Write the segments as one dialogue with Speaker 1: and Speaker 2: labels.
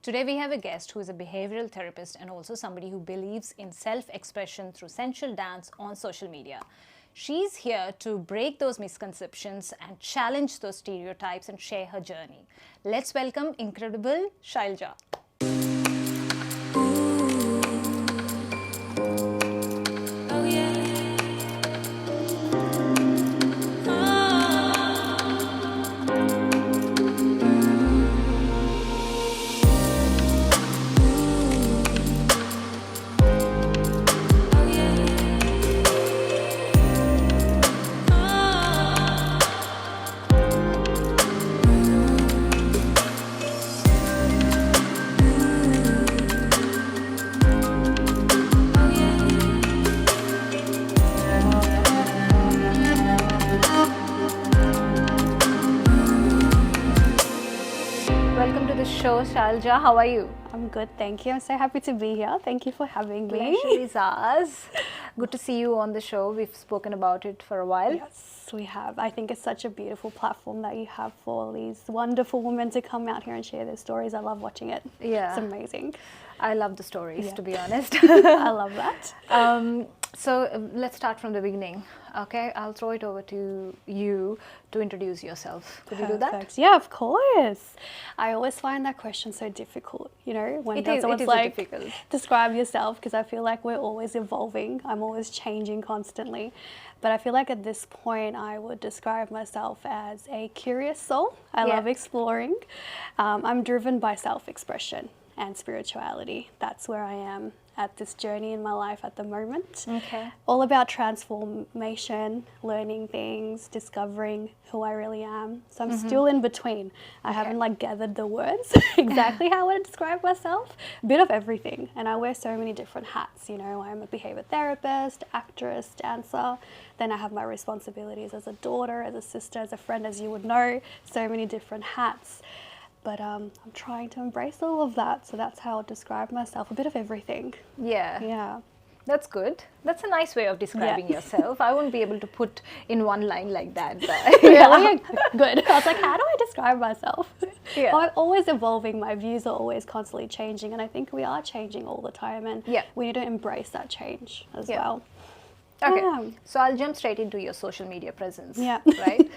Speaker 1: Today we have a guest who is a behavioral therapist and also somebody who believes in self-expression through sensual dance on social media. She's here to break those misconceptions and challenge those stereotypes and share her journey. Let's welcome incredible Shailja. Welcome to the show, Shailja. How are you?
Speaker 2: I'm good, thank you. I'm so happy to be here. Thank you for having me.
Speaker 1: Pleasure is ours. Good to see you on the show. We've spoken about it for a while.
Speaker 2: Yes, we have. I think it's such a beautiful platform that you have for all these wonderful women to come out here and share their stories. I love watching it.
Speaker 1: Yeah.
Speaker 2: It's amazing.
Speaker 1: I love the stories, to be honest.
Speaker 2: I love that.
Speaker 1: So let's start from the beginning. Okay, I'll throw it over to you to introduce yourself. Could you do that?
Speaker 2: Perfect. Yeah, of course. I always find that question so difficult, you know, when someone's like,
Speaker 1: difficult.
Speaker 2: describe yourself, because I feel like we're always evolving. I'm always changing constantly. But I feel like at this point, I would describe myself as a curious soul. I love exploring. I'm driven by self-expression and spirituality. That's where I am at this journey in my life at the moment.
Speaker 1: Okay.
Speaker 2: All about transformation, learning things, discovering who I really am. So I'm still in between. I haven't like gathered the words exactly how I would describe myself. A bit of everything. And I wear so many different hats. You know, I'm a behavior therapist, actress, dancer. Then I have my responsibilities as a daughter, as a sister, as a friend, as you would know. So many different hats. But I'm trying to embrace all of that. So that's how I describe myself, a bit of everything.
Speaker 1: Yeah.
Speaker 2: Yeah.
Speaker 1: That's good. That's a nice way of describing yourself. I won't be able to put in one line like that. But
Speaker 2: Yeah, good. I was like, how do I describe myself?
Speaker 1: Yeah.
Speaker 2: I'm always evolving. My views are always constantly changing. And I think we are changing all the time. And we need to embrace that change as well.
Speaker 1: Okay,
Speaker 2: Yeah.
Speaker 1: so I'll jump straight into your social media presence,
Speaker 2: Yeah.
Speaker 1: right?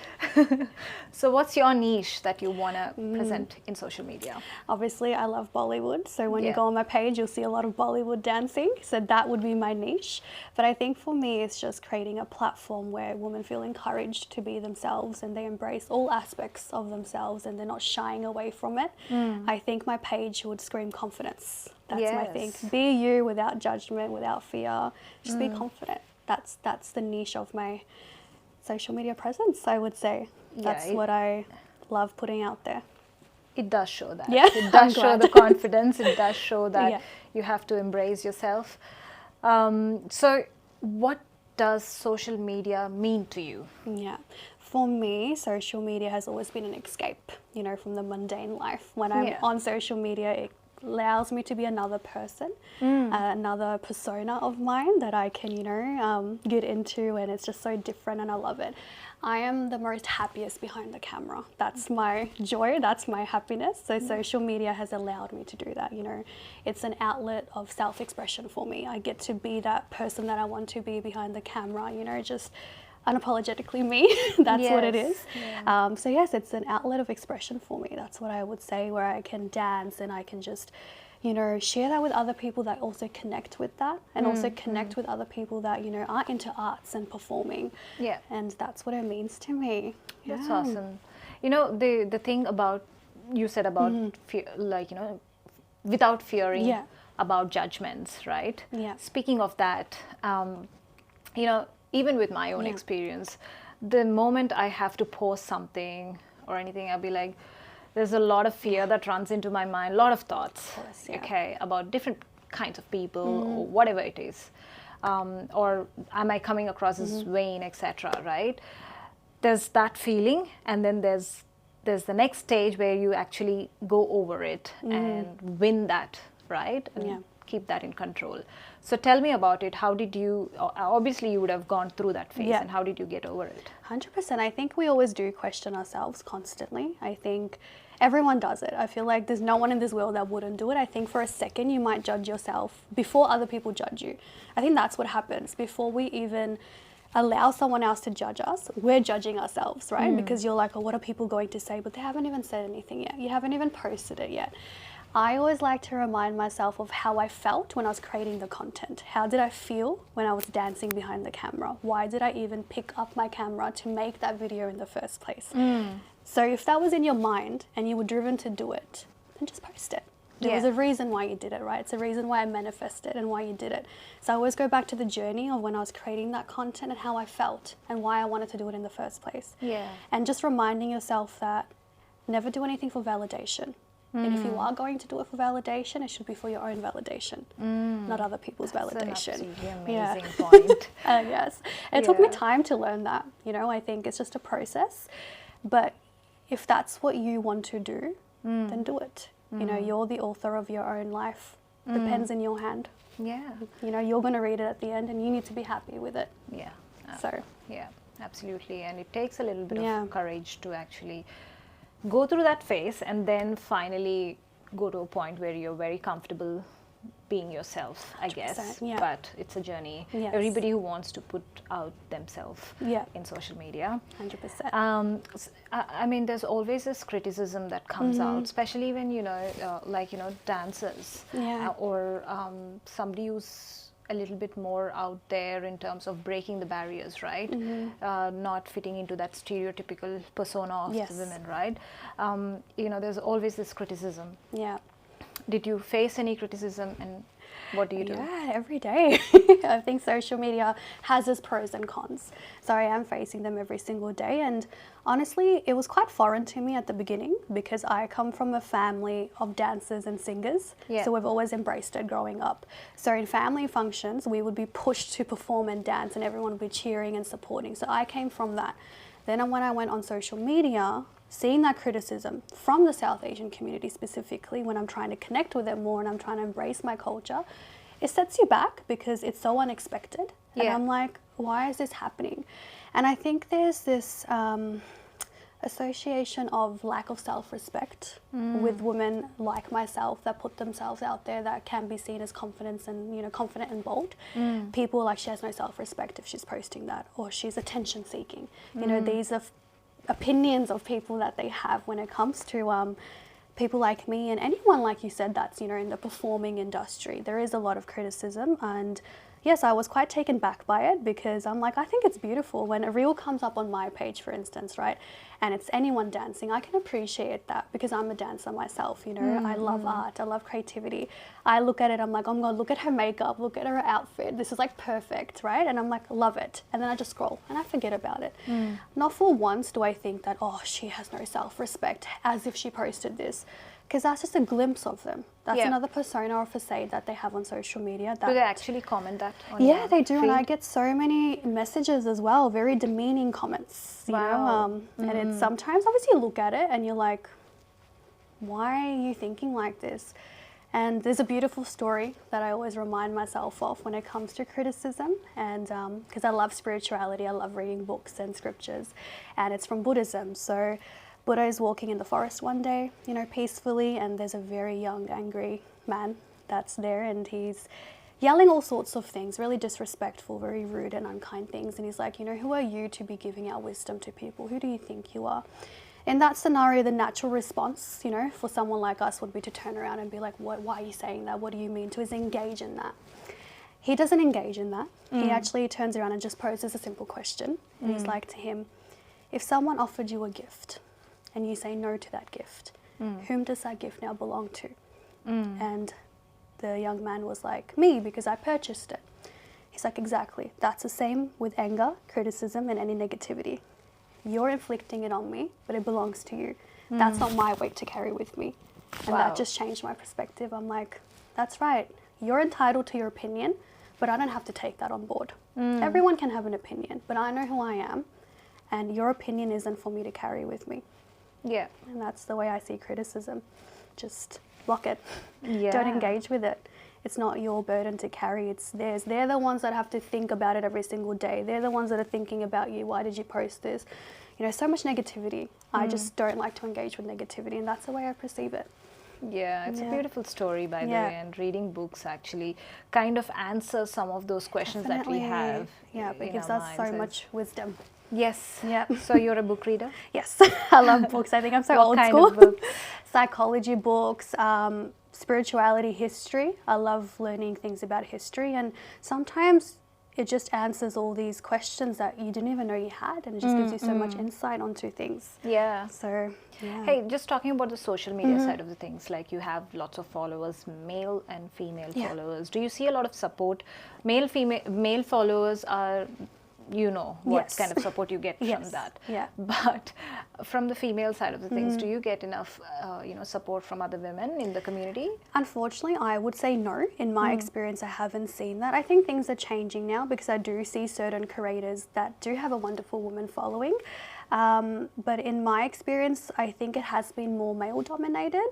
Speaker 1: So what's your niche that you want to present in social media?
Speaker 2: Obviously, I love Bollywood. So when you go on my page, you'll see a lot of Bollywood dancing. So that would be my niche. But I think for me, it's just creating a platform where women feel encouraged to be themselves and they embrace all aspects of themselves and they're not shying away from it. I think my page would scream confidence. That's my thing. Be you without judgment, without fear. Just be confident. That's the niche of my social media presence, I would say. That's what I love putting out there.
Speaker 1: It does show that.
Speaker 2: Yeah,
Speaker 1: It does show the confidence. It does show that you have to embrace yourself. So what does social media mean to you?
Speaker 2: Yeah. For me, social media has always been an escape, you know, from the mundane life. When I'm on social media, it allows me to be another person, another persona of mine that I can, you know, get into, and it's just so different and I love it. I am the most happiest behind the camera. That's my joy, that's my happiness. So social media has allowed me to do that, you know. It's an outlet of self-expression for me. I get to be that person that I want to be behind the camera, you know, just unapologetically me. That's what it is. So yes, it's an outlet of expression for me. That's what I would say, where I can dance and I can just, you know, share that with other people that also connect with that, and also connect with other people that, you know, are into arts and performing. Yeah. And that's what it means to me.
Speaker 1: That's awesome. You know, the thing about, you said about fear, like, you know, without fearing about judgments, right?
Speaker 2: Yeah.
Speaker 1: Speaking of that, you know, even with my own experience, the moment I have to post something or anything, I'll be like, there's a lot of fear that runs into my mind, a lot of thoughts, okay, about different kinds of people or whatever it is. Or am I coming across as vain, etc., right? There's that feeling, and then there's the next stage where you actually go over it and win that, right? And keep that in control. So tell me about it. How did you, obviously you would have gone through that phase, and how did you get over it?
Speaker 2: 100%. I think we always do question ourselves constantly. I think Everyone does it. I feel like there's no one in this world that wouldn't do it. I think for a second you might judge yourself before other people judge you. I think that's what happens. Before we even allow someone else to judge us, we're judging ourselves, right? Because you're like, oh, what are people going to say? But they haven't even said anything yet. You haven't even posted it yet. I always like to remind myself of how I felt when I was creating the content. How did I feel when I was dancing behind the camera? Why did I even pick up my camera to make that video in the first place? So if that was in your mind and you were driven to do it, then just post it. There was a reason why you did it, right? It's a reason why I manifested and why you did it. So I always go back to the journey of when I was creating that content and how I felt and why I wanted to do it in the first place.
Speaker 1: Yeah.
Speaker 2: And just reminding yourself that never do anything for validation. And if you are going to do it for validation, it should be for your own validation, not other people's validation.
Speaker 1: An absolutely amazing point.
Speaker 2: Yes. And it took me time to learn that. You know, I think it's just a process. But if that's what you want to do, then do it. You know, you're the author of your own life. The pen's in your hand.
Speaker 1: Yeah.
Speaker 2: You know, you're going to read it at the end and you need to be happy with it.
Speaker 1: Yeah.
Speaker 2: So.
Speaker 1: Yeah, absolutely. And it takes a little bit
Speaker 2: Yeah.
Speaker 1: of courage to actually go through that phase and then finally go to a point where you're very comfortable being yourself, I guess.
Speaker 2: yeah.
Speaker 1: But it's a journey.
Speaker 2: Yes.
Speaker 1: Everybody who wants to put out themselves
Speaker 2: Yeah.
Speaker 1: in social media.
Speaker 2: 100%.
Speaker 1: I mean, there's always this criticism that comes out, especially when, dancers
Speaker 2: Yeah.
Speaker 1: or somebody who's a little bit more out there in terms of breaking the barriers, right? Not fitting into that stereotypical persona of
Speaker 2: Yes.
Speaker 1: the women, right? There's always this criticism.
Speaker 2: Yeah.
Speaker 1: Did you face any criticism, and what do you do?
Speaker 2: Yeah, every day. I think social media has its pros and cons. So I am facing them every single day. And honestly, it was quite foreign to me at the beginning because I come from a family of dancers and singers.
Speaker 1: Yeah.
Speaker 2: So we've always embraced it growing up. So in family functions, we would be pushed to perform and dance and everyone would be cheering and supporting. So I came from that. Then when I went on social media, seeing that criticism from the South Asian community specifically, when I'm trying to connect with it more and I'm trying to embrace my culture, it sets you back because it's so unexpected. And
Speaker 1: Yeah.
Speaker 2: I'm like, why is this happening? And I think there's this association of lack of self-respect with women like myself that put themselves out there that can be seen as confident and bold. People are like, she has no self-respect if she's posting that, or she's attention seeking. You know, these are opinions of people that they have when it comes to people like me and anyone, like you said, that's, you know, in the performing industry. There is a lot of criticism, and yes, I was quite taken back by it because I'm like, I think it's beautiful when a reel comes up on my page, for instance, right? And it's anyone dancing. I can appreciate that because I'm a dancer myself, you know. I love art, I love creativity. I look at it, I'm like, oh my God, look at her makeup, look at her outfit. This is like perfect, right? And I'm like, love it. And then I just scroll and I forget about it. Not for once do I think that, oh, she has no self-respect, as if she posted this. Because that's just a glimpse of them. That's another persona or facade that they have on social media.
Speaker 1: Do they actually comment that on
Speaker 2: Yeah,
Speaker 1: your
Speaker 2: they do,
Speaker 1: feed?
Speaker 2: and I get so many messages as well, very demeaning comments, you know, and it's sometimes, obviously you look at it and you're like, why are you thinking like this? And there's a beautiful story that I always remind myself of when it comes to criticism, and because I love spirituality, I love reading books and scriptures, and it's from Buddhism. So Buddha is walking in the forest one day, you know, peacefully, and there's a very young, angry man that's there, and he's yelling all sorts of things, really disrespectful, very rude and unkind things. And he's like, you know, who are you to be giving out wisdom to people? Who do you think you are? In that scenario, the natural response, you know, for someone like us would be to turn around and be like, why are you saying that? What do you mean? To engage in that. He doesn't engage in that. He actually turns around and just poses a simple question. And he's like to him, if someone offered you a gift, and you say no to that gift, whom does that gift now belong to? And the young man was like, me, because I purchased it. He's like, exactly. That's the same with anger, criticism, and any negativity. You're inflicting it on me, but it belongs to you. That's not my weight to carry with me. And that just changed my perspective. I'm like, that's right. You're entitled to your opinion, but I don't have to take that on board. Everyone can have an opinion, but I know who I am, and your opinion isn't for me to carry with me.
Speaker 1: Yeah.
Speaker 2: And that's the way I see criticism. Just block it.
Speaker 1: Yeah.
Speaker 2: Don't engage with it. It's not your burden to carry, it's theirs. They're the ones that have to think about it every single day. They're the ones that are thinking about you. Why did you post this? you know, so much negativity. I just don't like to engage with negativity, and that's the way I perceive it.
Speaker 1: Yeah, it's a beautiful story, by the
Speaker 2: Yeah.
Speaker 1: way, and reading books actually kind of answers some of those questions that we have.
Speaker 2: Yeah, it
Speaker 1: in
Speaker 2: gives
Speaker 1: our
Speaker 2: us so
Speaker 1: minds.
Speaker 2: much wisdom.
Speaker 1: Yes.
Speaker 2: Yeah.
Speaker 1: So you're a book reader?
Speaker 2: Yes, I love books. I think I'm so
Speaker 1: What
Speaker 2: old
Speaker 1: kind
Speaker 2: school.
Speaker 1: of books?
Speaker 2: Psychology books, spirituality, history. I love learning things about history, and sometimes it just answers all these questions that you didn't even know you had, and it just gives you so much insight onto things.
Speaker 1: Yeah.
Speaker 2: So, yeah.
Speaker 1: Hey, just talking about the social media side of the things, like you have lots of followers, male and female followers. Do you see a lot of support? Male followers are, you know, what
Speaker 2: Yes.
Speaker 1: kind of support you get from
Speaker 2: Yes.
Speaker 1: that.
Speaker 2: Yeah.
Speaker 1: But from the female side of the things, do you get enough, support from other women in the community?
Speaker 2: Unfortunately, I would say no. In my experience, I haven't seen that. I think things are changing now because I do see certain creators that do have a wonderful woman following. But in my experience, I think it has been more male dominated.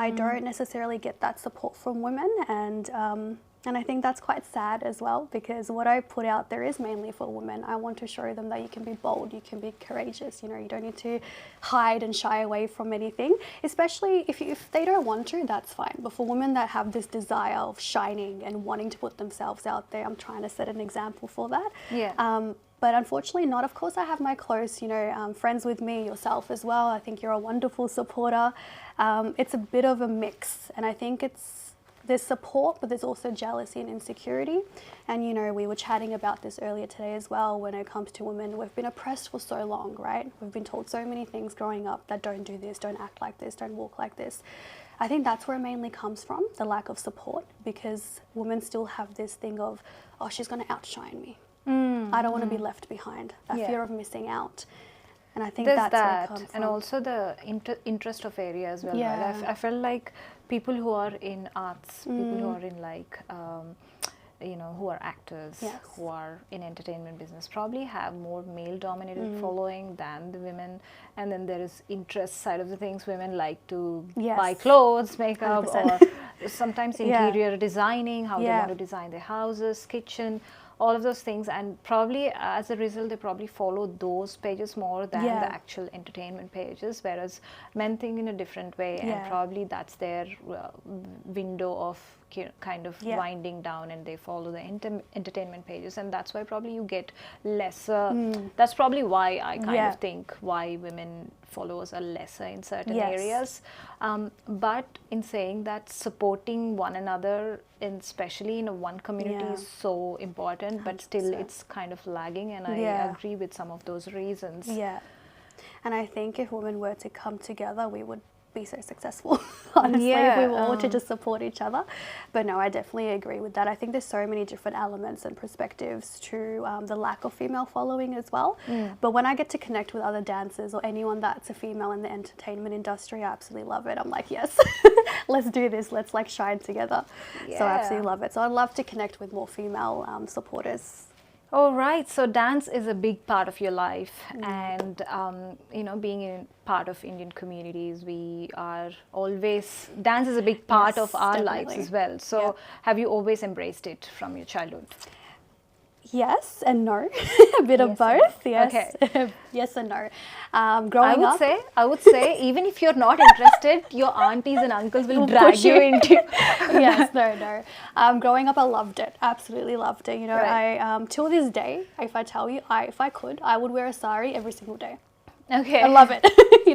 Speaker 2: I don't necessarily get that support from women, and I think that's quite sad as well, because what I put out there is mainly for women. I want to show them that you can be bold, you can be courageous, you know, you don't need to hide and shy away from anything, especially if they don't want to, that's fine. But for women that have this desire of shining and wanting to put themselves out there, I'm trying to set an example for that.
Speaker 1: Yeah.
Speaker 2: But unfortunately not. Of course, I have my close, friends with me, yourself as well. I think you're a wonderful supporter. It's a bit of a mix, and I think there's support, but there's also jealousy and insecurity. And, we were chatting about this earlier today as well. When it comes to women, we've been oppressed for so long, right? We've been told so many things growing up that don't do this, don't act like this, don't walk like this. I think that's where it mainly comes from, the lack of support, because women still have this thing of, oh, she's going to outshine me. I don't want to be left behind, that fear of missing out. And I think
Speaker 1: There's
Speaker 2: that's where it
Speaker 1: that,
Speaker 2: comes from.
Speaker 1: and also the interest of area as well.
Speaker 2: Yeah.
Speaker 1: Right? I felt like people who are in arts, people who are in who are actors,
Speaker 2: Yes.
Speaker 1: who are in entertainment business, probably have more male-dominated following than the women. And then there is interest side of the things. Women like to
Speaker 2: Yes.
Speaker 1: buy clothes, makeup,
Speaker 2: 100%.
Speaker 1: or sometimes
Speaker 2: Yeah.
Speaker 1: interior designing, how they
Speaker 2: Yeah.
Speaker 1: want to design their houses, kitchen, all of those things, and probably as a result they probably follow those pages more than
Speaker 2: Yeah.
Speaker 1: the actual entertainment pages, whereas men think in a different way, and
Speaker 2: Yeah.
Speaker 1: probably that's their window of kind of
Speaker 2: Yeah.
Speaker 1: winding down, and they follow the entertainment pages, and that's why probably you get lesser. That's probably why I kind
Speaker 2: Yeah.
Speaker 1: of think why women followers are lesser in certain
Speaker 2: Yes.
Speaker 1: areas. But in saying that, supporting one another, especially in one community,
Speaker 2: Yeah.
Speaker 1: is so important, but still
Speaker 2: 100%.
Speaker 1: it's kind of lagging, and I
Speaker 2: Yeah.
Speaker 1: agree with some of those reasons.
Speaker 2: Yeah. And I think if women were to come together, we would be so successful, honestly, if we were all to just support each other. But no, I definitely agree with that. I think there's so many different elements and perspectives to the lack of female following as well. But when I get to connect with other dancers or anyone that's a female in the entertainment industry, I absolutely love it. I'm like, yes, let's do this. Let's shine together. So I absolutely love it. So I'd love to connect with more female supporters.
Speaker 1: All right, so dance is a big part of your life, and being in part of Indian communities, we are always, dance is a big part
Speaker 2: Yes,
Speaker 1: of our lives
Speaker 2: definitely.
Speaker 1: as well. So have you always embraced it from your childhood?
Speaker 2: Yes and no, a bit of
Speaker 1: Yes and
Speaker 2: both.
Speaker 1: no.
Speaker 2: Yes,
Speaker 1: Okay.
Speaker 2: yes and no.
Speaker 1: I
Speaker 2: Growing up,
Speaker 1: would say, even if you're not interested, your aunties and uncles will drag
Speaker 2: push
Speaker 1: you
Speaker 2: you.
Speaker 1: into.
Speaker 2: yes, no. Growing up, I loved it. Absolutely loved it.
Speaker 1: Right.
Speaker 2: I till this day, if I tell you, if I could, I would wear a sari every single day.
Speaker 1: Okay.
Speaker 2: I love it.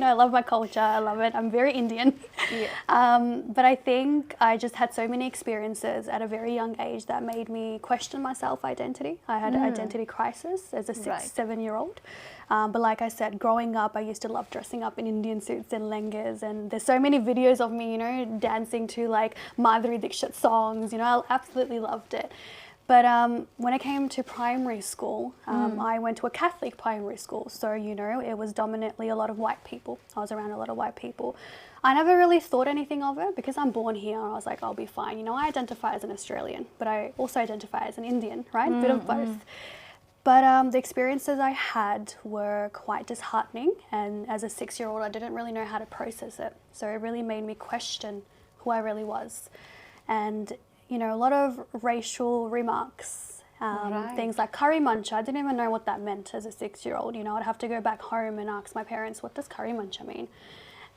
Speaker 2: I love my culture. I love it. I'm very Indian.
Speaker 1: Yeah.
Speaker 2: But I think I just had so many experiences at a very young age that made me question my self-identity. I had an identity crisis as a 7-year-old. But like I said, growing up, I used to love dressing up in Indian suits and lehengas. And there's so many videos of me, dancing to like Madhuri Dixit songs. I absolutely loved it. But when I came to primary school, I went to a Catholic primary school. So, it was dominantly a lot of white people. I was around a lot of white people. I never really thought anything of it because I'm born here. I was like, I'll be fine. I identify as an Australian, but I also identify as an Indian, right? A bit of both. But the experiences I had were quite disheartening. And as a 6-year-old, I didn't really know how to process it. So it really made me question who I really was. And a lot of racial remarks Things like curry muncher. I didn't even know what that meant as a 6-year-old. You know, I'd have to go back home and ask my parents, what does curry muncher mean?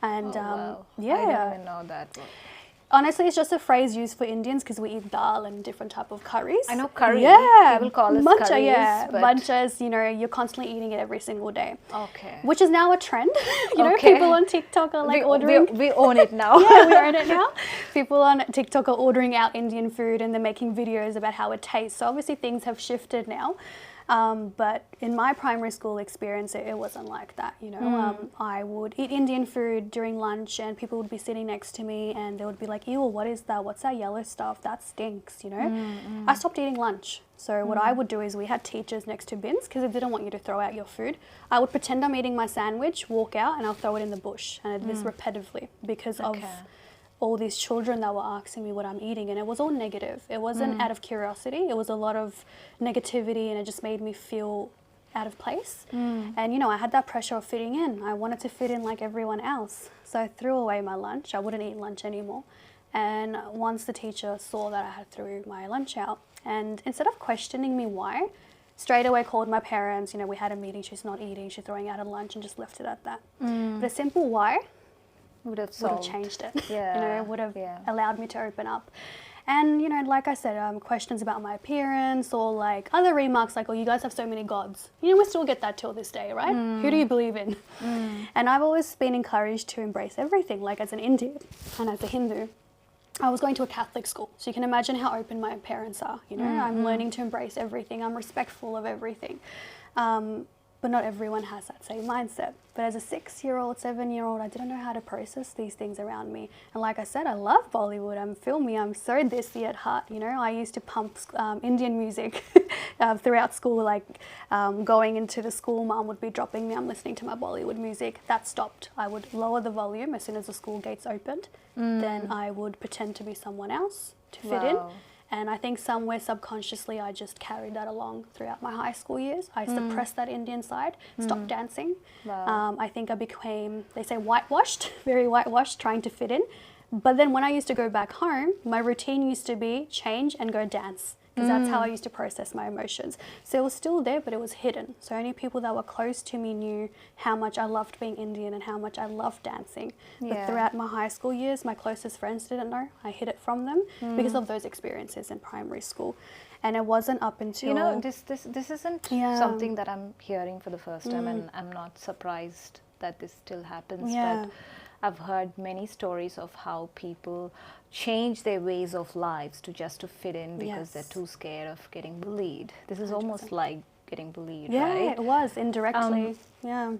Speaker 2: And
Speaker 1: wow.
Speaker 2: yeah,
Speaker 1: I didn't even know that.
Speaker 2: honestly, it's just a phrase used for Indians because we eat dal and different type of curries.
Speaker 1: I know curry.
Speaker 2: Yeah,
Speaker 1: People call it
Speaker 2: muncher.
Speaker 1: curries,
Speaker 2: Yeah,
Speaker 1: but
Speaker 2: munchers. You know, you're constantly eating it every single day.
Speaker 1: okay.
Speaker 2: Which is now a trend. You know,
Speaker 1: Okay.
Speaker 2: people on TikTok are like ordering.
Speaker 1: We own it now.
Speaker 2: Yeah, we own it now. People on TikTok are ordering out Indian food and they're making videos about how it tastes. So obviously things have shifted now. But in my primary school experience, it wasn't like that, you know. I would eat Indian food during lunch and people would be sitting next to me and they would be like, ew, what is that? What's that yellow stuff? That stinks, you know. I stopped eating lunch. So what I would do is we had teachers next to bins because they didn't want you to throw out your food. I would pretend I'm eating my sandwich, walk out and I'll throw it in the bush. And I did this repetitively because of all these children that were asking me what I'm eating, and it was all negative. It wasn't out of curiosity. It was a lot of negativity, and it just made me feel out of place. And you know, I had that pressure of fitting in. I wanted to fit in like everyone else. So I threw away my lunch. I wouldn't eat lunch anymore. And once the teacher saw that I had threw my lunch out, and instead of questioning me why, straight away called my parents. You know, we had a meeting, she's not eating, she's throwing out her lunch, and just left it at that. But a simple why would have changed it.
Speaker 1: Yeah.
Speaker 2: You know, would have allowed me to open up. And, you know, like I said, questions about my appearance or like other remarks like, oh, you guys have so many gods. You know, we still get that till this day, right? Who do you believe in? And I've always been encouraged to embrace everything. Like as an Indian and as a Hindu, I was going to a Catholic school. So you can imagine how open my parents are. You know, I'm learning to embrace everything. I'm respectful of everything. But not everyone has that same mindset. But as a 6-year-old, 7-year-old, I didn't know how to process these things around me. And like I said, I love Bollywood. I'm filmy. I'm so desi at heart. You know, I used to pump Indian music throughout school. Like going into the school, mum would be dropping me. I'm listening to my Bollywood music. That stopped. I would lower the volume as soon as the school gates opened. Then I would pretend to be someone else to fit in. And I think somewhere subconsciously I just carried that along throughout my high school years. I suppressed that Indian side, stopped dancing. I think I became, they say whitewashed, very whitewashed, trying to fit in. But then when I used to go back home, my routine used to be change and go dance. Because that's how I used to process my emotions. So it was still there, but it was hidden. So only people that were close to me knew how much I loved being Indian and how much I loved dancing. But throughout my high school years, my closest friends didn't know. I hid it from them because of those experiences in primary school. And it wasn't up until...
Speaker 1: You know, this isn't something that I'm hearing for the first time, and I'm not surprised that this still happens. But I've heard many stories of how people change their ways of lives to just to fit in because they're too scared of getting bullied. This is 100%. Almost like getting bullied, right?
Speaker 2: Yeah, it was, indirectly.
Speaker 1: Do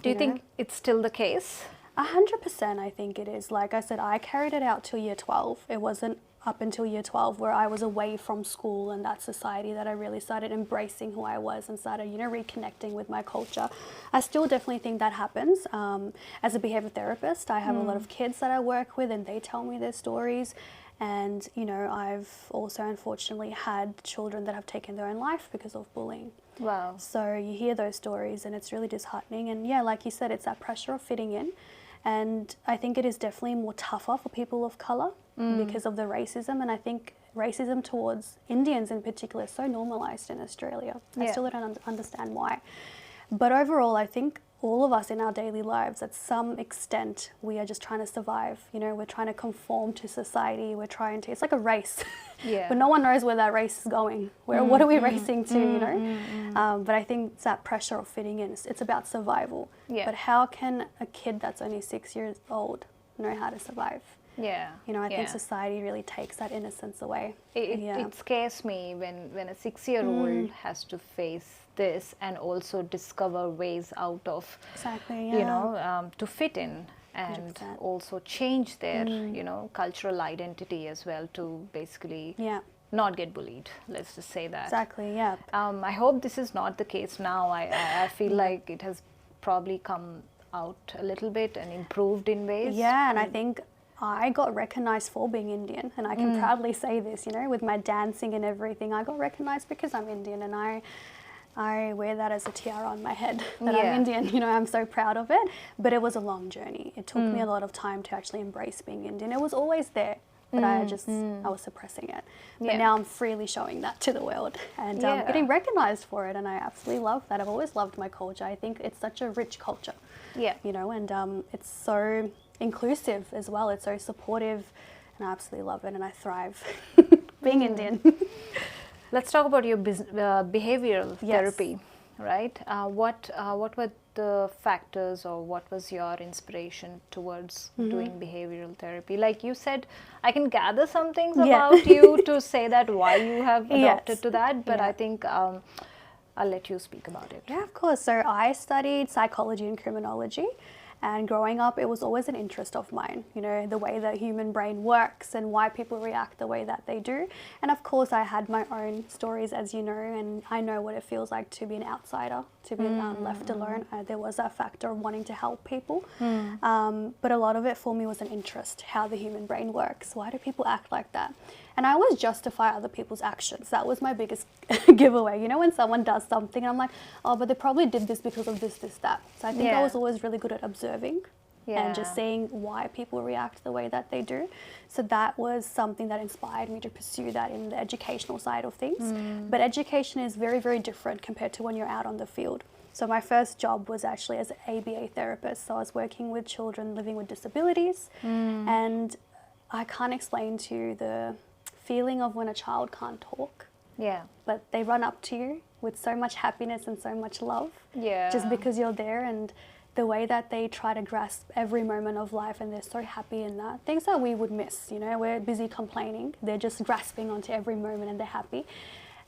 Speaker 1: you think it's still the case?
Speaker 2: 100% I think it is. Like I said, I carried it out till year 12. It wasn't up until year 12 where I was away from school and that society that I really started embracing who I was and started, you know, reconnecting with my culture. I still definitely think that happens. As a behavior therapist, I have a lot of kids that I work with and they tell me their stories. And, you know, I've also unfortunately had children that have taken their own life because of bullying.
Speaker 1: Wow.
Speaker 2: So you hear those stories and it's really disheartening. And yeah, like you said, it's that pressure of fitting in. And I think it is definitely more tougher for people of colour because of the racism. And I think racism towards Indians in particular is so normalised in Australia. I still don't understand why. But overall, I think all of us in our daily lives, at some extent, we are just trying to survive. You know, we're trying to conform to society. We're trying to, it's like a race. But no one knows where that race is going. What are we racing to, you know? But I think it's that pressure of fitting in. It's about survival. But how can a kid that's only 6 years old know how to survive? You know, I think society really takes that innocence away.
Speaker 1: It scares me when a 6-year-old has to face this and also discover ways out of, you know, to fit in and 100%. Also change their, you know, cultural identity as well to basically not get bullied. Let's just say that.
Speaker 2: Exactly, yeah.
Speaker 1: I hope this is not the case now. I feel like it has probably come out a little bit and improved in ways.
Speaker 2: Yeah, and I think I got recognized for being Indian, and I can proudly say this, you know, with my dancing and everything. I got recognized because I'm Indian, and I wear that as a tiara on my head, that I'm Indian. You know, I'm so proud of it. But it was a long journey. It took me a lot of time to actually embrace being Indian. It was always there, but I was suppressing it. But now I'm freely showing that to the world and getting recognized for it, and I absolutely love that. I've always loved my culture. I think it's such a rich culture, you know, and it's so inclusive as well. It's so supportive, and I absolutely love it, and I thrive being Indian.
Speaker 1: Let's talk about your behavioral therapy, right? What were the factors, or what was your inspiration towards doing behavioral therapy? Like you said, I can gather some things about you to say that why you have adopted to that, but I think I'll let you speak about it.
Speaker 2: Yeah, of course. So I studied psychology and criminology. And growing up, it was always an interest of mine, you know, the way the human brain works and why people react the way that they do. And of course, I had my own stories, as you know, and I know what it feels like to be an outsider, to be left alone. There was that factor of wanting to help people. But a lot of it for me was an interest, how the human brain works. Why do people act like that? And I always justify other people's actions. That was my biggest giveaway. You know, when someone does something, I'm like, oh, but they probably did this because of this, that. So I think I was always really good at observing and just seeing why people react the way that they do. So that was something that inspired me to pursue that in the educational side of things. But education is very, very different compared to when you're out on the field. So my first job was actually as an ABA therapist. So I was working with children living with disabilities. And I can't explain to you the feeling of when a child can't talk, but they run up to you with so much happiness and so much love, just because you're there, and the way that they try to grasp every moment of life, and they're so happy in that. Things that we would miss, you know, we're busy complaining, they're just grasping onto every moment and they're happy.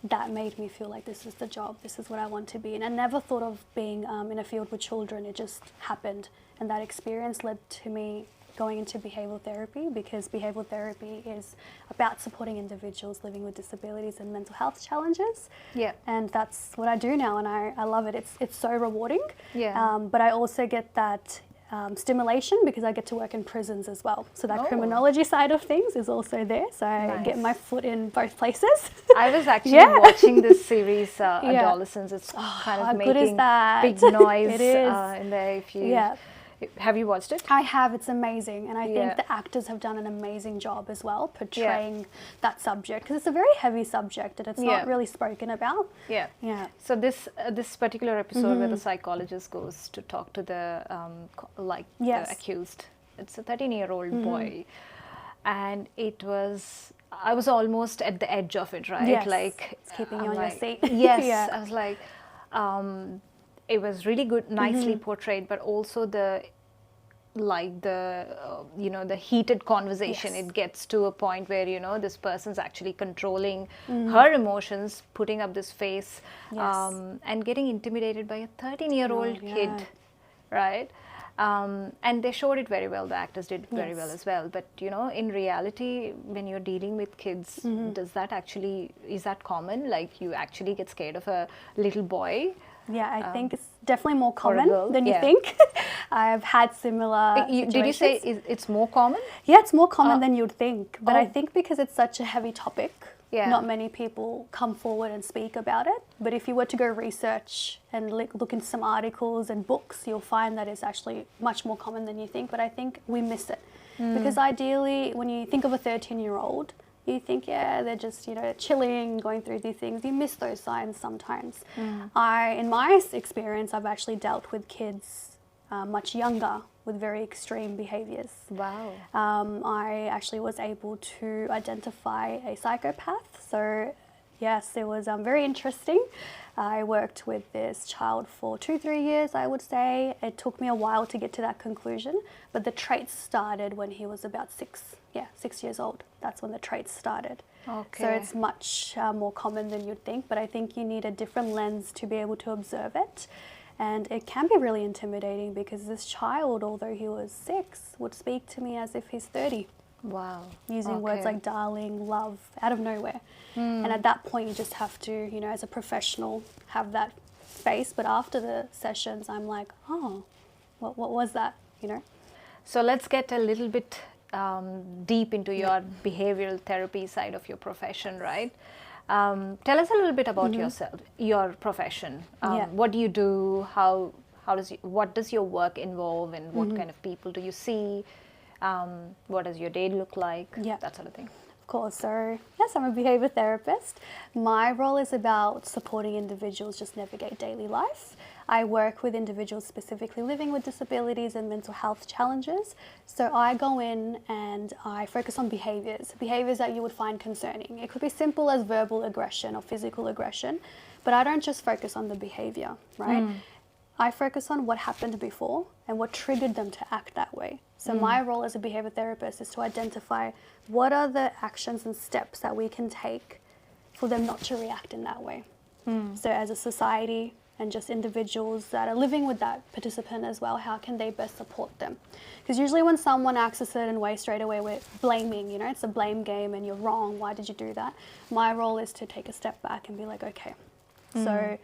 Speaker 2: That made me feel like this is the job, this is what I want to be. And I never thought of being in a field with children, it just happened. And that experience led to me going into behavioural therapy, because behavioural therapy is about supporting individuals living with disabilities and mental health challenges. And that's what I do now, and I love it. It's so rewarding. But I also get that stimulation because I get to work in prisons as well. So that criminology side of things is also there. So I get my foot in both places.
Speaker 1: I was actually watching this series, Adolescents. It's kind of making big noise in there. If you have you watched it?
Speaker 2: I have. It's amazing, and I think the actors have done an amazing job as well portraying that subject, because it's a very heavy subject and it's not really spoken about.
Speaker 1: So this particular episode where the psychologist goes to talk to the the accused, it's a 13-year-old boy, and I was almost at the edge of it, right? Like
Speaker 2: it's keeping you on your seat.
Speaker 1: I was like, it was really good, nicely portrayed, but also the heated conversation. It gets to a point where, you know, this person's actually controlling her emotions, putting up this face, and getting intimidated by a 13-year-old kid, right? And they showed it very well. The actors did very well as well. But, you know, in reality, when you're dealing with kids, is that common? Like, you actually get scared of a little boy?
Speaker 2: Yeah, I think it's definitely more common than you think. I've had similar situations.
Speaker 1: Did you say it's more common?
Speaker 2: Yeah, it's more common than you'd think. But I think because it's such a heavy topic, not many people come forward and speak about it. But if you were to go research and look into some articles and books, you'll find that it's actually much more common than you think. But I think we miss it. Because ideally, when you think of a 13-year-old, you think, they're just, you know, chilling, going through these things. You miss those signs sometimes. In my experience, I've actually dealt with kids much younger with very extreme behaviours.
Speaker 1: Wow.
Speaker 2: I actually was able to identify a psychopath. So, yes, it was very interesting. I worked with this child for 2-3 years, I would say. It took me a while to get to that conclusion, but the traits started when he was about 6 years old. That's when the traits started.
Speaker 1: Okay.
Speaker 2: So it's much more common than you'd think, but I think you need a different lens to be able to observe it. And it can be really intimidating because this child, although he was 6, would speak to me as if he's 30.
Speaker 1: Wow.
Speaker 2: Using words like darling, love, out of nowhere. And at that point, you just have to, you know, as a professional, have that face. But after the sessions, I'm like, oh, what was that, you know?
Speaker 1: So let's get a little bit deep into your behavioral therapy side of your profession, right? Tell us a little bit about yourself, your profession. What do you do? What does your work involve, and what kind of people do you see? What does your day look like?
Speaker 2: Yeah.
Speaker 1: That sort of thing.
Speaker 2: Of course. So yes, I'm a behavior therapist. My role is about supporting individuals just navigate daily life. I work with individuals specifically living with disabilities and mental health challenges. So I go in and I focus on behaviors that you would find concerning. It could be simple as verbal aggression or physical aggression, but I don't just focus on the behavior, right? I focus on what happened before and what triggered them to act that way. So my role as a behavior therapist is to identify what are the actions and steps that we can take for them not to react in that way. So as a society and just individuals that are living with that participant as well, how can they best support them? Because usually when someone acts a certain way, straight away we're blaming, you know, it's a blame game and you're wrong, why did you do that? My role is to take a step back and be like, okay, so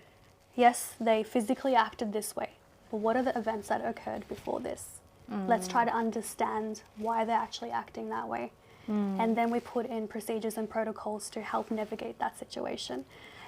Speaker 2: yes, they physically acted this way, but what are the events that occurred before this? Let's try to understand why they're actually acting that way. And then we put in procedures and protocols to help navigate that situation.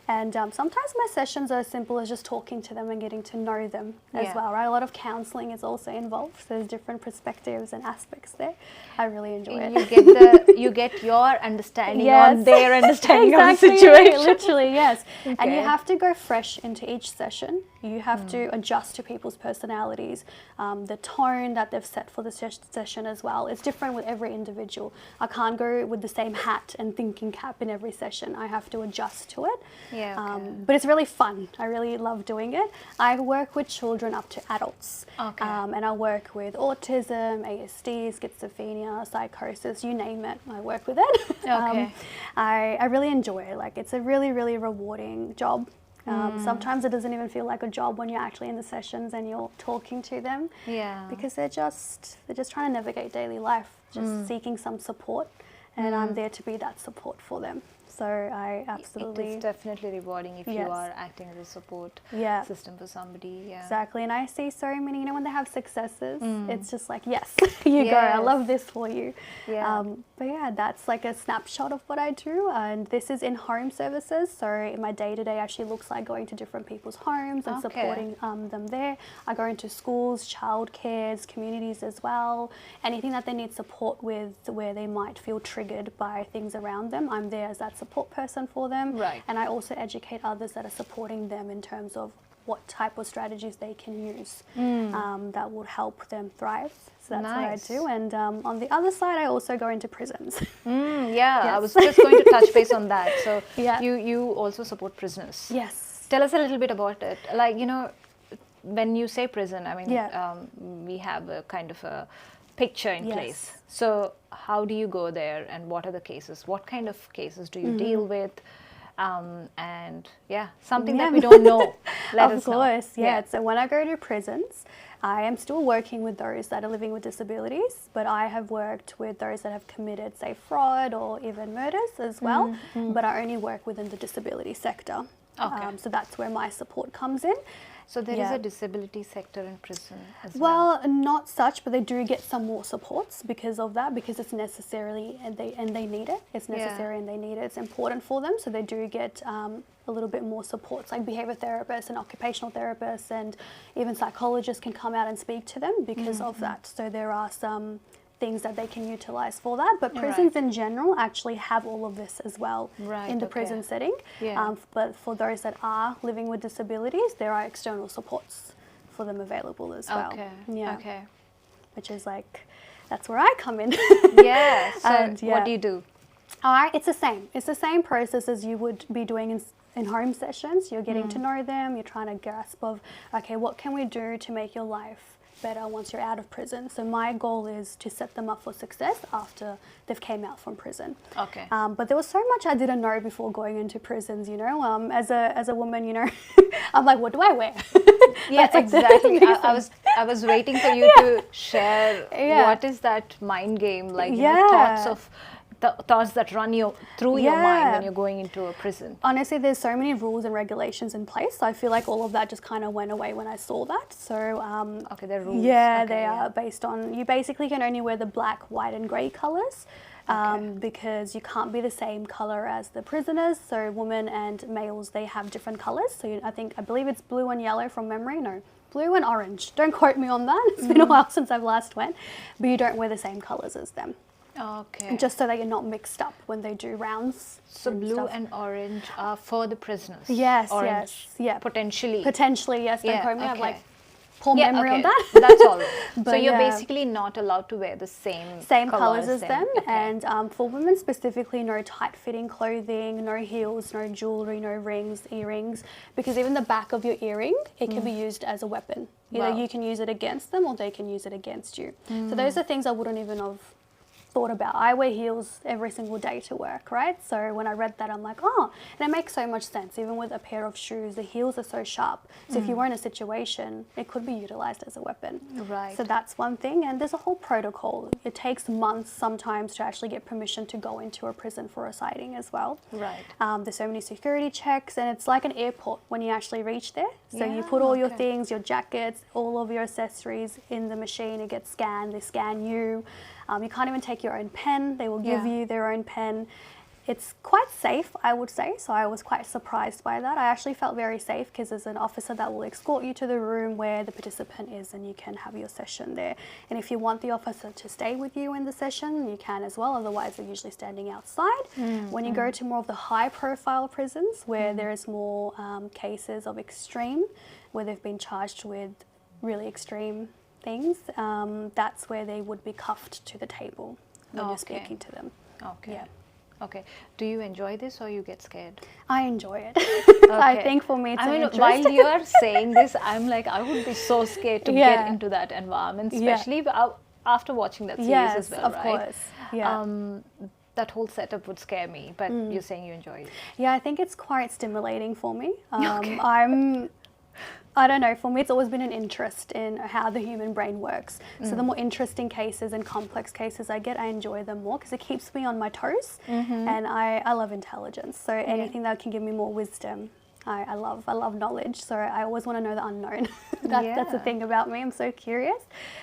Speaker 2: And sometimes my sessions are as simple as just talking to them and getting to know them as well, right? A lot of counselling is also involved. So there's different perspectives and aspects there. I really enjoy it.
Speaker 1: You get your understanding on their understanding
Speaker 2: exactly,
Speaker 1: of the situation.
Speaker 2: Literally, yes.
Speaker 1: Okay.
Speaker 2: And you have to go fresh into each session. You have to adjust to people's personalities, the tone that they've set for the session as well. It's different with every individual. I can't go with the same hat and thinking cap in every session. I have to adjust to it.
Speaker 1: Yeah, okay.
Speaker 2: But it's really fun. I really love doing it. I work with children up to adults.
Speaker 1: Okay.
Speaker 2: And I work with autism, ASD, schizophrenia, psychosis, you name it. I work with it.
Speaker 1: Okay.
Speaker 2: I really enjoy it. Like, it's a really, really rewarding job. Sometimes it doesn't even feel like a job when you're actually in the sessions and you're talking to them.
Speaker 1: Yeah.
Speaker 2: Because they're just trying to navigate daily life, just seeking some support, and I'm there to be that support for them. So I absolutely...
Speaker 1: It is definitely rewarding if you
Speaker 2: Yes.
Speaker 1: are acting as a support
Speaker 2: Yeah.
Speaker 1: system for somebody. Yeah.
Speaker 2: Exactly, and I see so many, you know, when they have successes, it's just like, yes, you go, I love this for you.
Speaker 1: Yeah.
Speaker 2: But yeah, that's like a snapshot of what I do, and this is in home services, so my day-to-day actually looks like going to different people's homes and supporting them there. I go into schools, childcares, communities as well, anything that they need support with where they might feel triggered by things around them, I'm there as that support person for them.
Speaker 1: Right.
Speaker 2: And I also educate others that are supporting them in terms of what type of strategies they can use that would help them thrive. So that's what I do. And on the other side, I also go into prisons.
Speaker 1: I was just going to touch base on that. So you also support prisoners.
Speaker 2: Yes.
Speaker 1: Tell us a little bit about it. Like, you know, when you say prison, I mean, we have a kind of a picture in place. So how do you go there and what are the cases? What kind of cases do you deal with? And something that we don't know. Let us know.
Speaker 2: Of course, So when I go to prisons, I am still working with those that are living with disabilities, but I have worked with those that have committed, say, fraud or even murders as well, but I only work within the disability sector.
Speaker 1: Okay.
Speaker 2: So that's where my support comes in.
Speaker 1: So there is a disability sector in prison as well?
Speaker 2: Well, not such, but they do get some more supports because of that, because it's necessarily, and they need it. It's necessary and they need it. It's important for them, so they do get a little bit more supports, like behavior therapists and occupational therapists, and even psychologists can come out and speak to them because of that. So there are some things that they can utilize for that, but prisons in general actually have all of this as well in the prison setting. But for those that are living with disabilities, there are external supports for them available as well.
Speaker 1: Okay.
Speaker 2: Which is like, that's where I come in.
Speaker 1: So what do you do?
Speaker 2: It's the same. It's the same process as you would be doing in home sessions. You're getting to know them. You're trying to grasp of, okay, what can we do to make your life better once you're out of prison. So my goal is to set them up for success after they've came out from prison.
Speaker 1: Okay.
Speaker 2: But there was so much I didn't know before going into prisons, you know. As a woman, you know, I'm like, what do I wear?
Speaker 1: Exactly. I was waiting for you to share what is that mind game, like you know, thoughts that run through your mind when you're going into a prison.
Speaker 2: Honestly, there's so many rules and regulations in place. So I feel like all of that just kind of went away when I saw that. So
Speaker 1: there are rules.
Speaker 2: They are based on, you basically can only wear the black, white and grey colours. Because you can't be the same colour as the prisoners. So women and males, they have different colours. So I believe it's blue and yellow from memory. No, blue and orange. Don't quote me on that. It's been a while since I've last went. But you don't wear the same colours as them.
Speaker 1: Okay.
Speaker 2: Just so that you're not mixed up when they do rounds.
Speaker 1: So blue and orange are for the prisoners.
Speaker 2: Yes,
Speaker 1: orange,
Speaker 2: yes, yeah.
Speaker 1: Potentially.
Speaker 2: Potentially, yes. Don't quote me. I have
Speaker 1: okay.
Speaker 2: like poor memory on that.
Speaker 1: That's all.
Speaker 2: But
Speaker 1: so you're basically not allowed to wear the same
Speaker 2: colours as them.
Speaker 1: Okay.
Speaker 2: And for women specifically, no tight-fitting clothing, no heels, no jewellery, no rings, earrings, because even the back of your earring, it can be used as a weapon. Either you can use it against them or they can use it against you. So those are things I wouldn't even have thought about. I wear heels every single day to work, right? So when I read that, I'm like, oh, and it makes so much sense. Even with a pair of shoes, the heels are so sharp. So if you were in a situation, it could be utilized as a weapon.
Speaker 1: Right.
Speaker 2: So that's one thing. And there's a whole protocol. It takes months sometimes to actually get permission to go into a prison for a sighting as well.
Speaker 1: Right.
Speaker 2: There's so many security checks, and it's like an airport when you actually reach there. So you put all your things, your jackets, all of your accessories in the machine. It gets scanned. They scan you. You can't even take your own pen. They will give you their own pen. It's quite safe, I would say. So I was quite surprised by that. I actually felt very safe because there's an officer that will escort you to the room where the participant is, and you can have your session there. And if you want the officer to stay with you in the session, you can as well. Otherwise, they're usually standing outside. When you go to more of the high-profile prisons where there is more cases of extreme, where they've been charged with really extreme things, that's where they would be cuffed to the table when you're speaking to them.
Speaker 1: Okay.
Speaker 2: Yeah.
Speaker 1: Okay. Do you enjoy this or you get scared?
Speaker 2: I enjoy it. I think for me it's an interest.
Speaker 1: While you're saying this, I'm like, I would be so scared to get into that environment, especially after watching that series as well,
Speaker 2: of course. Yeah.
Speaker 1: That whole setup would scare me, but you're saying you enjoy it.
Speaker 2: Yeah, I think it's quite stimulating for me. I don't know, for me it's always been an interest in how the human brain works. So the more interesting cases and complex cases I get, I enjoy them more because it keeps me on my toes, and I love intelligence. So anything that can give me more wisdom, I love knowledge. So I always want to know the unknown. That's the thing about me, I'm so curious.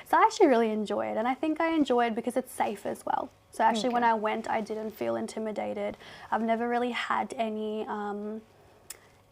Speaker 2: So I actually really enjoy it, and I think I enjoy it because it's safe as well. So actually when I went, I didn't feel intimidated. I've never really had any...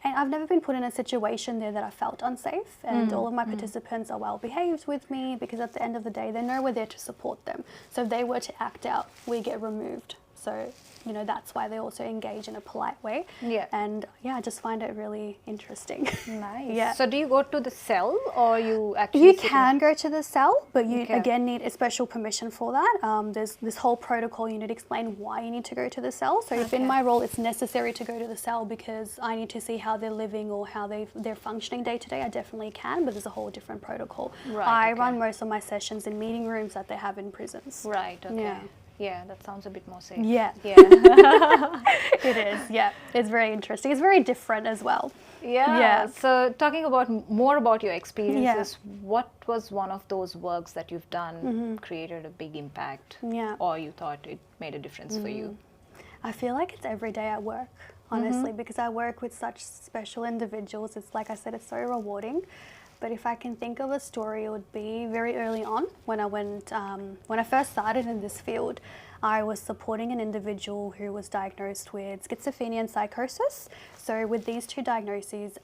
Speaker 2: And I've never been put in a situation there that I felt unsafe, and all of my participants are well behaved with me because at the end of the day, they know we're there to support them. So if they were to act out, we get removed. So, you know, that's why they also engage in a polite way. Yeah. And yeah, I just find it really interesting.
Speaker 1: Nice.
Speaker 2: Yeah.
Speaker 1: So do you go to the cell or you actually...
Speaker 2: You can go to the cell, but you again need a special permission for that. There's this whole protocol. You need to explain why you need to go to the cell. So if in my role it's necessary to go to the cell because I need to see how they're living or how they're functioning day to day, I definitely can, but there's a whole different protocol. Right, I run most of my sessions in meeting rooms that they have in prisons.
Speaker 1: Right, okay.
Speaker 2: Yeah.
Speaker 1: Yeah, that sounds a bit more safe.
Speaker 2: Yeah. It is, yeah. It's very interesting. It's very different as well.
Speaker 1: Yeah. So talking more about your experiences, what was one of those works that you've done created a big impact or you thought it made a difference for you?
Speaker 2: I feel like it's every day at work, honestly, because I work with such special individuals. It's like I said, it's so rewarding. But if I can think of a story, it would be very early on when I first started in this field. I was supporting an individual who was diagnosed with schizophrenia and psychosis. So with these two diagnoses,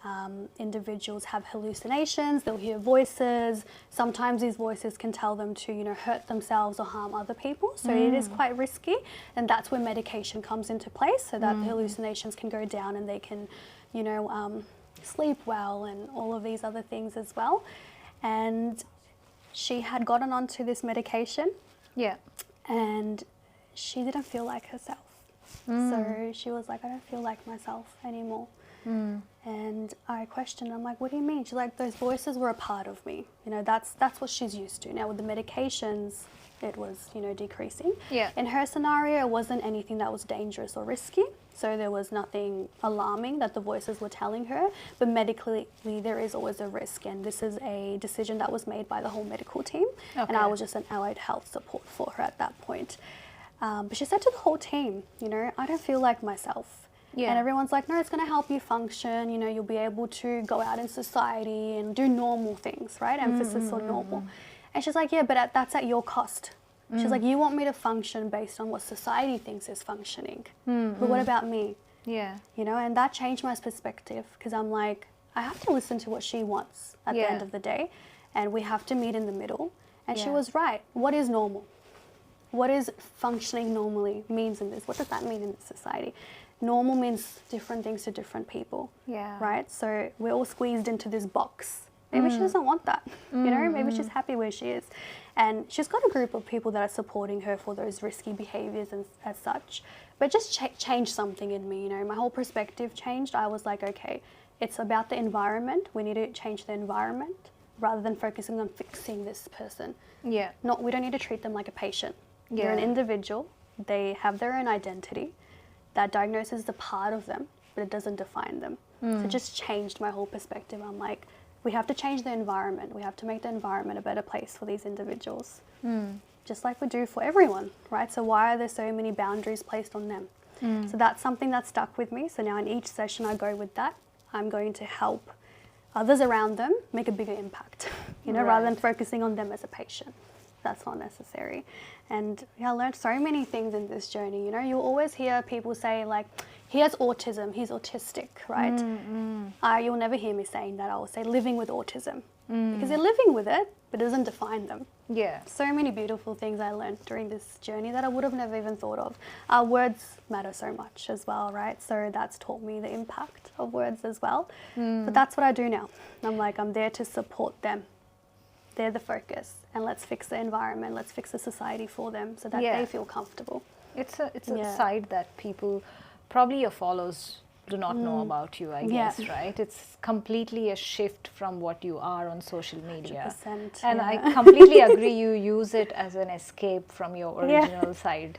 Speaker 2: individuals have hallucinations, they'll hear voices. Sometimes these voices can tell them to, hurt themselves or harm other people. So it is quite risky. And that's where medication comes into place so that the hallucinations can go down and they can, sleep well and all of these other things as well. And she had gotten onto this medication. Yeah. And she didn't feel like herself. So she was like, I don't feel like myself anymore. And I questioned, I'm like, what do you mean? She's like, those voices were a part of me. That's what she's used to. Now with the medications, it was, decreasing. Yeah. In her scenario, it wasn't anything that was dangerous or risky. So there was nothing alarming that the voices were telling her. But medically, there is always a risk. And this is a decision that was made by the whole medical team. Okay. And I was just an allied health support for her at that point. But she said to the whole team, I don't feel like myself. Yeah. And everyone's like, no, it's going to help you function. You'll be able to go out in society and do normal things, right? Emphasis on normal. And she's like, yeah, but that's at your cost. She's like, you want me to function based on what society thinks is functioning. But what about me? Yeah. And that changed my perspective because I'm like, I have to listen to what she wants at the end of the day, and we have to meet in the middle. And she was right. What is normal? What is functioning normally means in this? What does that mean in this society? Normal means different things to different people, right? So we're all squeezed into this box. Maybe she doesn't want that, you know? Maybe she's happy where she is. And she's got a group of people that are supporting her for those risky behaviours and as such. But just changed something in me, you know? My whole perspective changed. I was like, okay, it's about the environment. We need to change the environment rather than focusing on fixing this person. We don't need to treat them like a patient. They're an individual. They have their own identity. That diagnosis is a part of them, but it doesn't define them. So it just changed my whole perspective. I'm like, we have to change the environment. We have to make the environment a better place for these individuals, just like we do for everyone, right? So why are there so many boundaries placed on them? So that's something that stuck with me. So now in each session I go with that. I'm going to help others around them make a bigger impact, you know, rather than focusing on them as a patient. That's not necessary. And I learned so many things in this journey. You know, you'll always hear people say like, he has autism, he's autistic, right? You'll never hear me saying that. I will say living with autism because they're living with it, but it doesn't define them. So many beautiful things I learned during this journey that I would have never even thought of. Words matter so much as well, right? So that's taught me the impact of words as well. But that's what I do now. I'm like, I'm there to support them. They're the focus, and let's fix the environment, let's fix the society for them so that they feel comfortable.
Speaker 1: It's a side that people, probably your followers, do not know about you, I guess, right? It's completely a shift from what you are on social media.
Speaker 2: 100%,
Speaker 1: and I completely agree, you use it as an escape from your original side,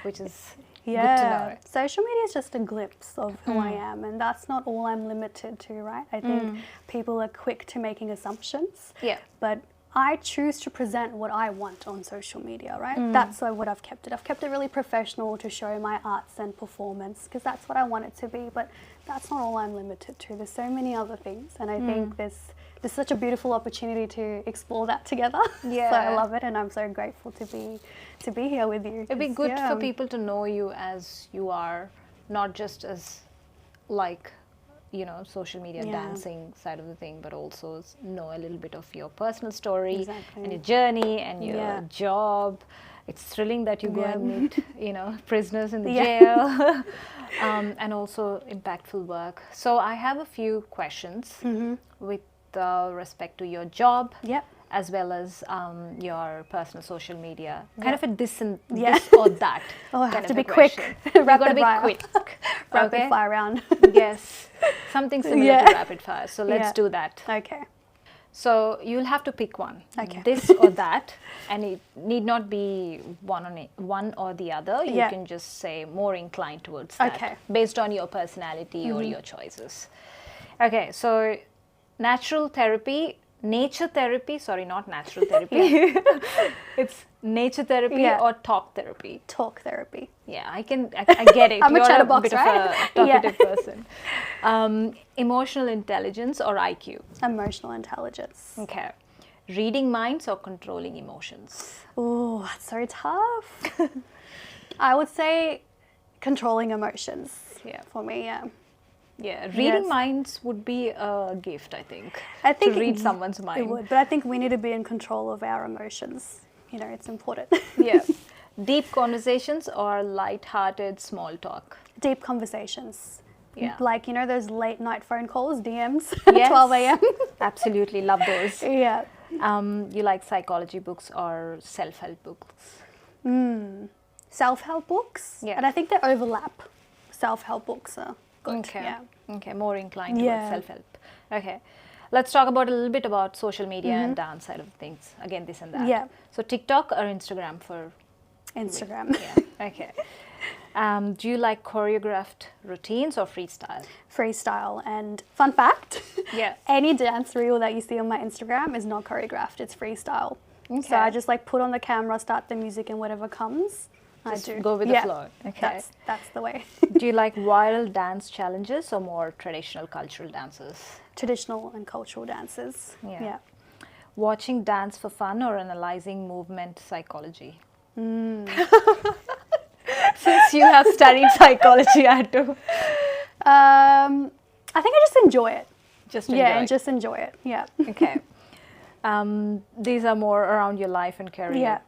Speaker 1: which is good to know.
Speaker 2: Social media is just a glimpse of who I am, and that's not all I'm limited to, right? I think people are quick to making assumptions, but I choose to present what I want on social media, right? That's what I've kept it. I've kept it really professional to show my arts and performance because that's what I want it to be, but that's not all I'm limited to. There's so many other things, and I think there's such a beautiful opportunity to explore that together. So I love it, and I'm so grateful to be here with you.
Speaker 1: It'd be good for people to know you as you are, not just as like, you know, social media dancing side of the thing, but also know a little bit of your personal story and your journey and your job. It's thrilling that you go and meet, you know, prisoners in the jail, and also impactful work. So I have a few questions with respect to your job, as well as your personal social media. Kind of a this or that.
Speaker 2: Oh, I have to be quick. Rapid fire.
Speaker 1: Quick.
Speaker 2: Rapid fire round.
Speaker 1: Yes. Something similar to rapid fire. So let's do that.
Speaker 2: Okay.
Speaker 1: So you'll have to pick one.
Speaker 2: Okay.
Speaker 1: This or that, and it need not be one or the other. You can just say more inclined towards that based on your personality or your choices. Okay, so nature therapy, sorry, not natural therapy. It's nature therapy or talk therapy.
Speaker 2: Talk therapy.
Speaker 1: Yeah, I get it.
Speaker 2: I'm
Speaker 1: You're
Speaker 2: a chatterbox,
Speaker 1: bit
Speaker 2: right?
Speaker 1: of a talkative person. Emotional intelligence or IQ?
Speaker 2: Emotional intelligence.
Speaker 1: Okay. Reading minds or controlling emotions?
Speaker 2: Oh, that's so tough. I would say controlling emotions. For me,
Speaker 1: reading minds would be a gift, I think to read someone's mind.
Speaker 2: It would, but I think we need to be in control of our emotions. You know, it's important.
Speaker 1: Deep conversations or light-hearted small talk?
Speaker 2: Deep conversations. Like, you know, those late night phone calls, DMs at 12 a.m.
Speaker 1: Absolutely, love those. You like psychology books or self-help books?
Speaker 2: Self-help books? And I think they overlap. Self-help books are good.
Speaker 1: Okay, more inclined towards self-help. Okay. Let's talk about a little bit about social media and dance side of things. Again, this and that. So TikTok or Instagram for?
Speaker 2: Instagram.
Speaker 1: Okay. Do you like choreographed routines or freestyle?
Speaker 2: Freestyle. And fun fact, any dance reel that you see on my Instagram is not choreographed, it's freestyle. So I just like put on the camera, start the music, and whatever comes,
Speaker 1: just
Speaker 2: I do.
Speaker 1: Go with the flow. Okay.
Speaker 2: That's the way.
Speaker 1: Do you like viral dance challenges or more traditional cultural dances?
Speaker 2: Traditional and cultural dances.
Speaker 1: Watching dance for fun or analyzing movement psychology? Since you have studied psychology, I had to.
Speaker 2: I think I just enjoy it.
Speaker 1: Just enjoy.
Speaker 2: Yeah, and just enjoy it. Yeah.
Speaker 1: Okay. These are more around your life and career.
Speaker 2: Yeah.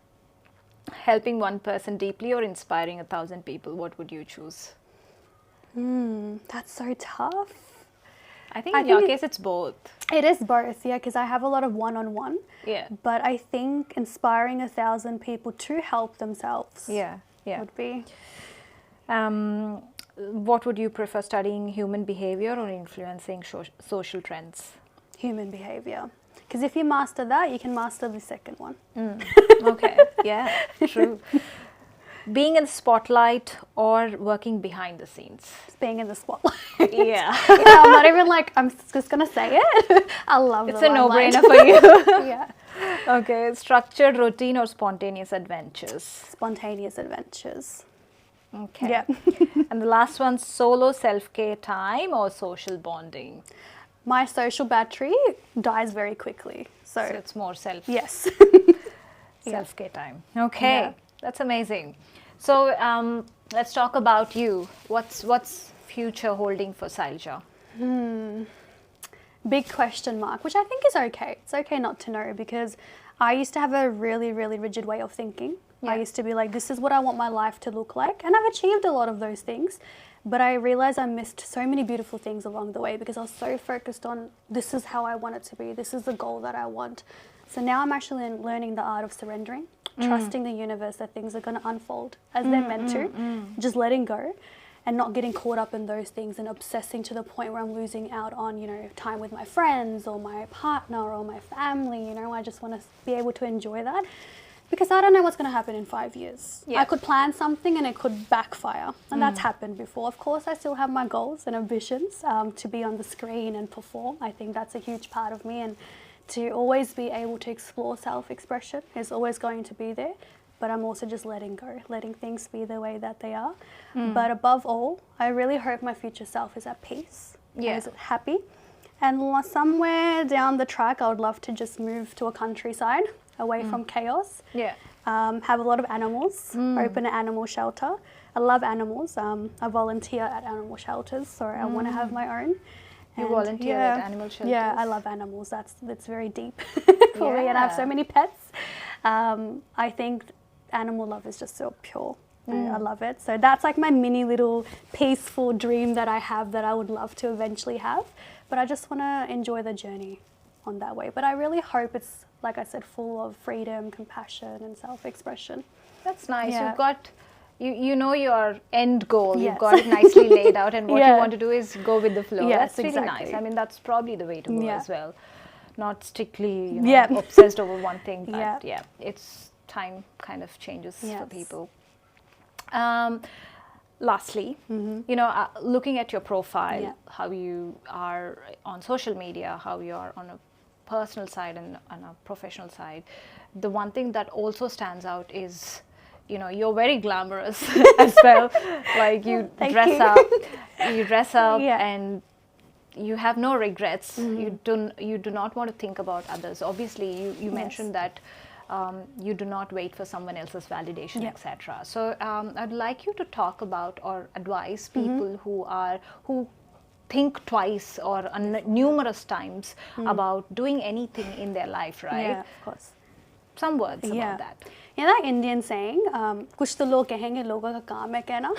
Speaker 1: Helping one person deeply or inspiring 1,000 people, what would you choose?
Speaker 2: That's so tough.
Speaker 1: I think in your case it's both.
Speaker 2: It is both, yeah, because I have a lot of one-on-one.
Speaker 1: Yeah.
Speaker 2: But I think inspiring 1,000 people to help themselves would be.
Speaker 1: What would you prefer, studying human behavior or influencing social trends?
Speaker 2: Human behavior. Because if you master that, you can master the second one.
Speaker 1: Okay, yeah, true. Being in the spotlight or working behind the scenes?
Speaker 2: Being in the spotlight.
Speaker 1: Yeah.
Speaker 2: I'm not even like, I'm just going to say it. I love it.
Speaker 1: It's a no-brainer for you.
Speaker 2: Yeah.
Speaker 1: Okay, structured routine or spontaneous adventures?
Speaker 2: Spontaneous adventures.
Speaker 1: Okay.
Speaker 2: Yeah.
Speaker 1: And the last one, solo self-care time or social bonding?
Speaker 2: My social battery dies very quickly. So
Speaker 1: it's more
Speaker 2: Yes.
Speaker 1: self-care time. Okay, that's amazing. So let's talk about you. What's future holding for Shailja?
Speaker 2: Big question mark, which I think is okay. It's okay not to know, because I used to have a really, really rigid way of thinking. I used to be like, this is what I want my life to look like. And I've achieved a lot of those things. But I realized I missed so many beautiful things along the way because I was so focused on, this is how I want it to be. This is the goal that I want. So now I'm actually learning the art of surrendering, trusting the universe that things are going to unfold as they're meant to, just letting go and not getting caught up in those things and obsessing to the point where I'm losing out on, you know, time with my friends or my partner or my family. You know, I just want to be able to enjoy that. Because I don't know what's going to happen in 5 years. Yeah. I could plan something and it could backfire. And that's happened before. Of course, I still have my goals and ambitions to be on the screen and perform. I think that's a huge part of me. And to always be able to explore self-expression is always going to be there. But I'm also just letting go, letting things be the way that they are. But above all, I really hope my future self is at peace, is happy. And somewhere down the track, I would love to just move to a countryside, away from chaos. Yeah. Have a lot of animals, open an animal shelter. I love animals. I volunteer at animal shelters, so I want to have my own.
Speaker 1: You volunteer at animal shelters?
Speaker 2: Yeah, I love animals. That's very deep for me, and I have so many pets. I think animal love is just so pure. I love it. So that's like my mini little peaceful dream that I have that I would love to eventually have. But I just want to enjoy the journey on that way. But I really hope it's, like I said, full of freedom, compassion, and self-expression.
Speaker 1: That's nice. Yeah. You've got, you know your end goal. Yes. You've got it nicely laid out, and what you want to do is go with the flow. Yes, that's really nice. I mean, that's probably the way to go as well. Not strictly, you know, obsessed over one thing, but it's time kind of changes for people. Lastly, you know, looking at your profile, how you are on social media, how you are on a personal side and on a professional side, the one thing that also stands out is, you know, you're very glamorous as well. Like you dress up, and you have no regrets. You do not want to think about others. Obviously, you mentioned that you do not wait for someone else's validation, etc. So I'd like you to talk about or advise people who think twice or numerous times about doing anything in their life, right?
Speaker 2: Yeah, of course.
Speaker 1: Some words about that.
Speaker 2: You know that Indian saying, "Kuch to log kahenge, logon ka kaam hai kehna."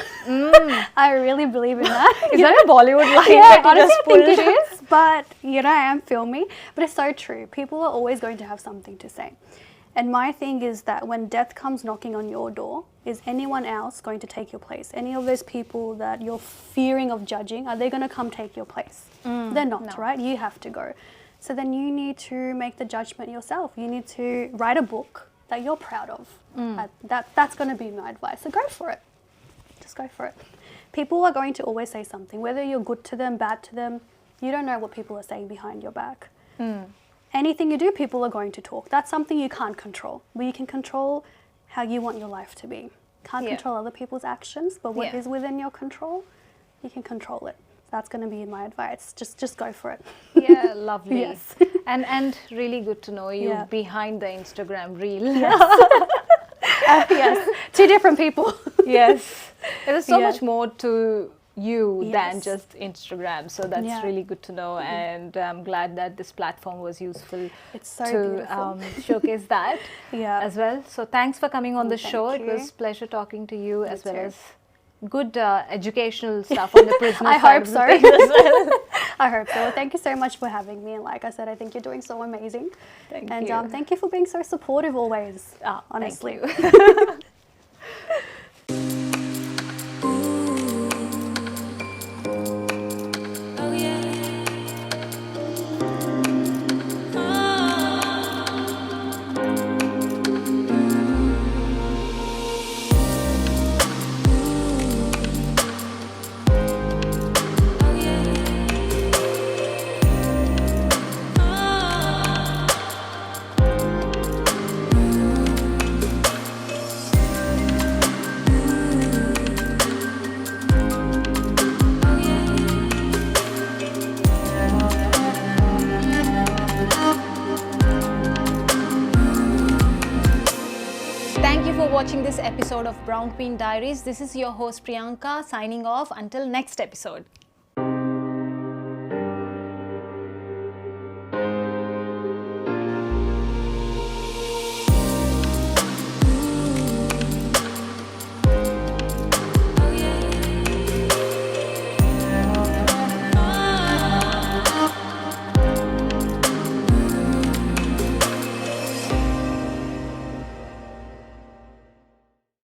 Speaker 2: I really believe in that.
Speaker 1: Is that a Bollywood line?
Speaker 2: Yeah, honestly, I think it is. But you know, I am filmy. But it's so true. People are always going to have something to say. And my thing is that when death comes knocking on your door, is anyone else going to take your place? Any of those people that you're fearing of judging, are they going to come take your place? They're not, right? You have to go. So then you need to make the judgment yourself. You need to write a book that you're proud of. That's going to be my advice. So go for it. Just go for it. People are going to always say something, whether you're good to them, bad to them. You don't know what people are saying behind your back. Anything you do, people are going to talk. That's something you can't control. But you can control how you want your life to be. Can't control other people's actions, but what is within your control, you can control it. That's going to be my advice. Just go for it.
Speaker 1: Yeah, lovely. Yes. And really good to know you behind the Instagram reel.
Speaker 2: Yes. Two different people.
Speaker 1: Yes. There is so much more to you than
Speaker 2: Yes.
Speaker 1: just Instagram. So that's
Speaker 2: Yeah.
Speaker 1: really good to know, and I'm glad that this platform was useful
Speaker 2: It's so
Speaker 1: to
Speaker 2: beautiful.
Speaker 1: showcase that
Speaker 2: Yeah.
Speaker 1: as well. So thanks for coming on the
Speaker 2: Thank
Speaker 1: show. It
Speaker 2: you.
Speaker 1: was pleasure talking to you, as well
Speaker 2: too.
Speaker 1: as good educational stuff on the prisoner
Speaker 2: I
Speaker 1: side
Speaker 2: hope
Speaker 1: of the
Speaker 2: so.
Speaker 1: thing as well.
Speaker 2: I hope so. Well, thank you so much for having me. And like I said, I think you're doing so amazing.
Speaker 1: Thank
Speaker 2: and
Speaker 1: you.
Speaker 2: Thank you for being so supportive always.
Speaker 1: Ah,
Speaker 2: honestly.
Speaker 1: Thank you. Thank you for watching this episode of Brown Queen Diaries. This is your host Priyanka signing off until next episode.